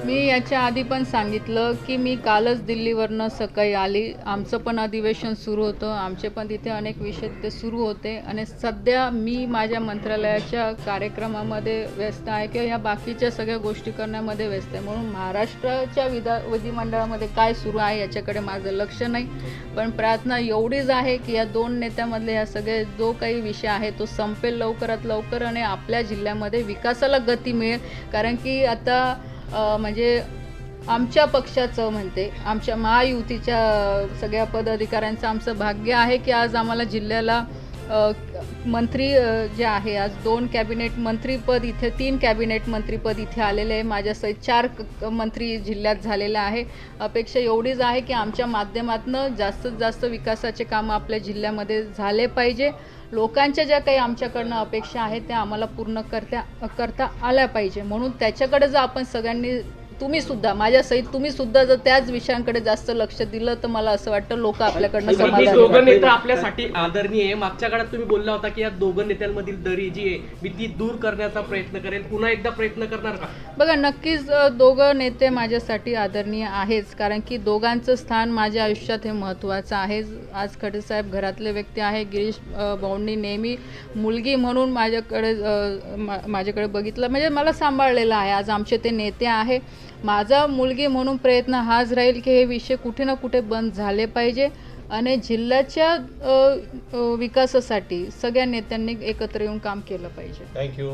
मी याच्या आधी पण सांगितलं की मी कालच दिल्लीवरनं सकाळी आली. आमचं पण अधिवेशन सुरू होतं, आमचे पण तिथे अनेक विषय ते सुरू होते आणि सध्या मी माझ्या मंत्रालयाच्या कार्यक्रमामध्ये व्यस्त आहे किंवा ह्या बाकीच्या सगळ्या गोष्टी करण्यामध्ये व्यस्त आहे. म्हणून महाराष्ट्राच्या विधिमंडळामध्ये काय सुरू आहे याच्याकडे माझं लक्ष नाही. पण प्रार्थना एवढीच आहे की या दोन नेत्यामधले ह्या सगळे जो काही विषय आहे तो संपेल लवकरात लवकर आणि आपल्या जिल्ह्यामध्ये विकासाला गती मिळेल. कारण की आता म्हणजे आमच्या पक्षाचं म्हणते, आमच्या महायुतीच्या सगळ्या पदाधिकाऱ्यांचं आमचं भाग्य आहे की आज आम्हाला जिल्ह्याला मंत्री जे आहे, आज 2 कॅबिनेट मंत्रीपद इथे, 3 कॅबिनेट मंत्रीपद इथे आलेले आहे. माझ्यासहित 4 मंत्री जिल्ह्यात झालेला आहे. अपेक्षा एवढीच आहे की आमच्या माध्यमातून जास्तीत जास्त विकासाचे कामं आपल्या जिल्ह्यामध्ये झाले पाहिजे. लोकांच्या ज्या काही आमच्याकडनं अपेक्षा आहेत त्या आम्हाला पूर्ण करता आल्या पाहिजे. म्हणून त्याच्याकडे जर आपण सगळ्यांनी, तुम्हीसुद्धा माझ्यासहित तुम्हीसुद्धा जर त्याच विषयांकडे जास्त लक्ष दिलं तर मला असं वाटतं लोक आपल्याकडनं समाधानी दोघं नेते आपल्यासाठी आदरणीय आहे. मागच्या काळात तुम्ही बोलला होता की या दोघं नेत्यांमधील दरी जी आहे मी ती दूर करण्याचा प्रयत्न करेल. पुन्हा एकदा प्रयत्न करणार का? बघा, नक्कीच दोघं नेते माझ्यासाठी आदरणीय आहेच, कारण की दोघांचं स्थान माझ्या आयुष्यात हे महत्त्वाचं आहे. आज खडसेसाहेब घरातले व्यक्ती आहे. गिरीश भाऊंनी नेहमी मुलगी म्हणून माझ्याकडे बघितलं, म्हणजे मला सांभाळलेलं आहे. आज आमचे ते नेते आहे. माझा मुलगी म्हणून प्रयत्न हाच राहील की हे विषय कुठे ना कुठे बंद झाले पाहिजे आणि जिल्ह्याच्या विकासासाठी सगळ्या नेत्यांनी एकत्र येऊन काम केलं पाहिजे. थँक्यू.